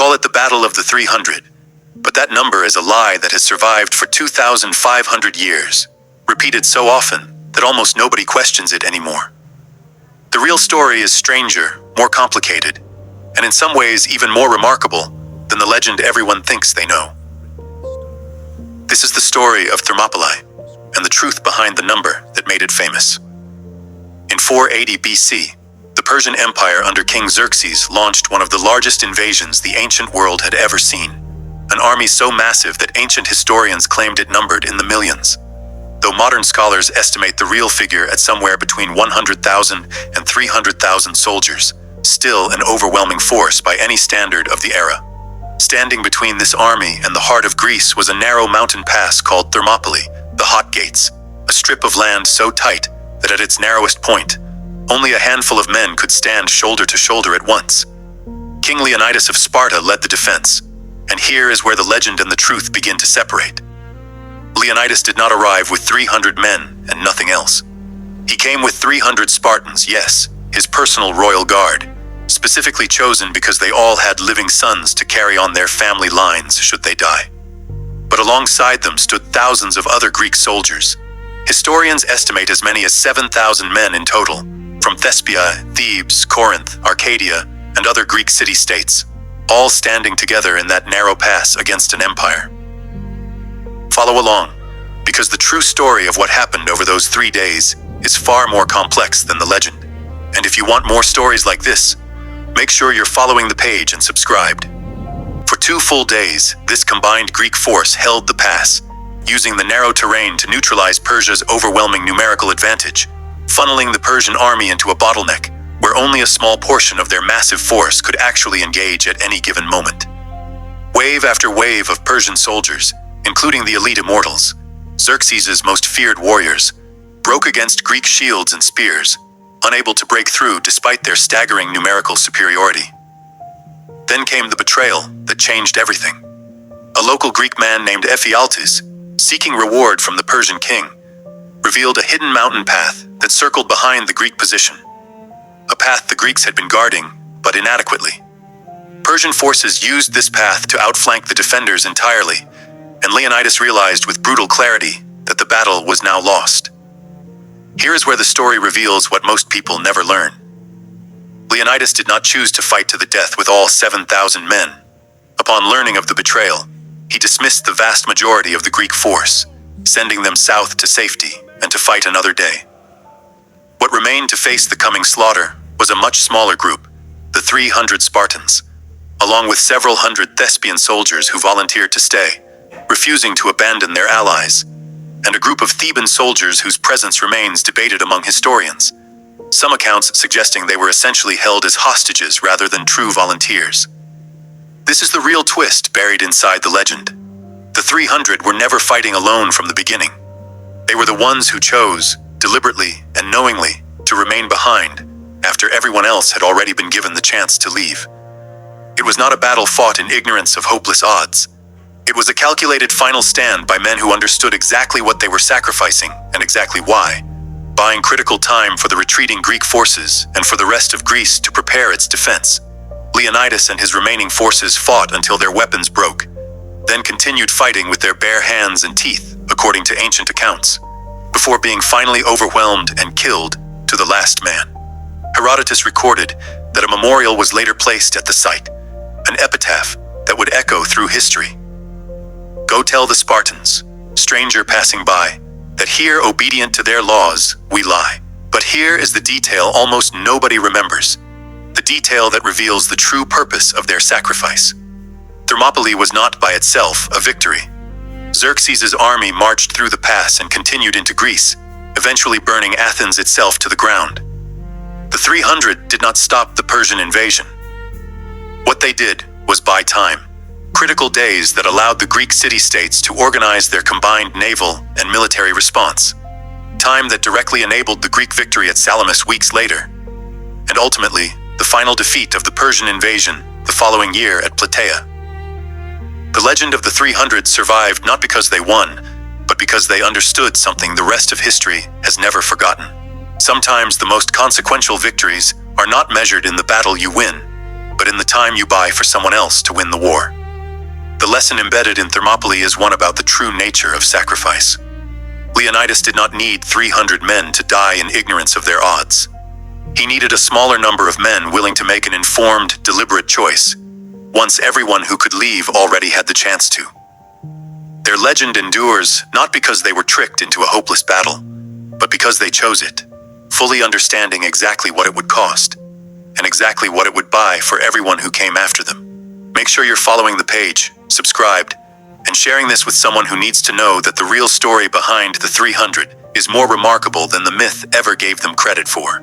call it the Battle of the 300, but that number is a lie that has survived for 2,500 years, repeated so often that almost nobody questions it anymore. The real story is stranger, more complicated, and in some ways even more remarkable than the legend everyone thinks they know. This is the story of Thermopylae, and the truth behind the number that made it famous. In 480 BC, the Persian Empire under King Xerxes launched one of the largest invasions the ancient world had ever seen, an army so massive that ancient historians claimed it numbered in the millions. Though modern scholars estimate the real figure at somewhere between 100,000 and 300,000 soldiers, still an overwhelming force by any standard of the era. Standing between this army and the heart of Greece was a narrow mountain pass called Thermopylae, the Hot Gates, a strip of land so tight that at its narrowest point, only a handful of men could stand shoulder to shoulder at once. King Leonidas of Sparta led the defense, and here is where the legend and the truth begin to separate. Leonidas did not arrive with 300 men and nothing else. He came with 300 Spartans, yes, his personal royal guard, specifically chosen because they all had living sons to carry on their family lines should they die. But alongside them stood thousands of other Greek soldiers. Historians estimate as many as 7,000 men in total, from Thespia, Thebes, Corinth, Arcadia, and other Greek city-states, all standing together in that narrow pass against an empire. Follow along, because the true story of what happened over those 3 days is far more complex than the legend. And if you want more stories like this, make sure you're following the page and subscribed. For 2 full days, this combined Greek force held the pass, using the narrow terrain to neutralize Persia's overwhelming numerical advantage, funneling the Persian army into a bottleneck where only a small portion of their massive force could actually engage at any given moment. Wave after wave of Persian soldiers, including the elite immortals, Xerxes' most feared warriors, broke against Greek shields and spears, unable to break through despite their staggering numerical superiority. Then came the betrayal that changed everything. A local Greek man named Ephialtes, seeking reward from the Persian king, revealed a hidden mountain path that circled behind the Greek position. A path the Greeks had been guarding, but inadequately. Persian forces used this path to outflank the defenders entirely, and Leonidas realized with brutal clarity that the battle was now lost. Here is where the story reveals what most people never learn. Leonidas did not choose to fight to the death with all 7,000 men. Upon learning of the betrayal, he dismissed the vast majority of the Greek force, sending them south to safety and to fight another day. What remained to face the coming slaughter was a much smaller group, the 300 Spartans, along with several hundred Thespian soldiers who volunteered to stay, refusing to abandon their allies, and a group of Theban soldiers whose presence remains debated among historians, some accounts suggesting they were essentially held as hostages rather than true volunteers. This is the real twist buried inside the legend. The 300 were never fighting alone from the beginning. They were the ones who chose, deliberately and knowingly, to remain behind after everyone else had already been given the chance to leave. It was not a battle fought in ignorance of hopeless odds. It was a calculated final stand by men who understood exactly what they were sacrificing and exactly why, buying critical time for the retreating Greek forces and for the rest of Greece to prepare its defense. Leonidas and his remaining forces fought until their weapons broke, then continued fighting with their bare hands and teeth, according to ancient accounts, before being finally overwhelmed and killed to the last man. Herodotus recorded that a memorial was later placed at the site, an epitaph that would echo through history. Go tell the Spartans, stranger passing by, that here, obedient to their laws, we lie. But here is the detail almost nobody remembers, the detail that reveals the true purpose of their sacrifice. Thermopylae was not by itself a victory. Xerxes' army marched through the pass and continued into Greece, eventually burning Athens itself to the ground. The 300 did not stop the Persian invasion. What they did was buy time. Critical days that allowed the Greek city-states to organize their combined naval and military response. Time that directly enabled the Greek victory at Salamis weeks later, and ultimately, the final defeat of the Persian invasion the following year at Plataea. The legend of the 300 survived not because they won, but because they understood something the rest of history has never forgotten. Sometimes the most consequential victories are not measured in the battle you win, but in the time you buy for someone else to win the war. The lesson embedded in Thermopylae is one about the true nature of sacrifice. Leonidas did not need 300 men to die in ignorance of their odds. He needed a smaller number of men willing to make an informed, deliberate choice, once everyone who could leave already had the chance to. Their legend endures not because they were tricked into a hopeless battle, but because they chose it, fully understanding exactly what it would cost, and exactly what it would buy for everyone who came after them. Make sure you're following the page, subscribed, and sharing this with someone who needs to know that the real story behind the 300 is more remarkable than the myth ever gave them credit for.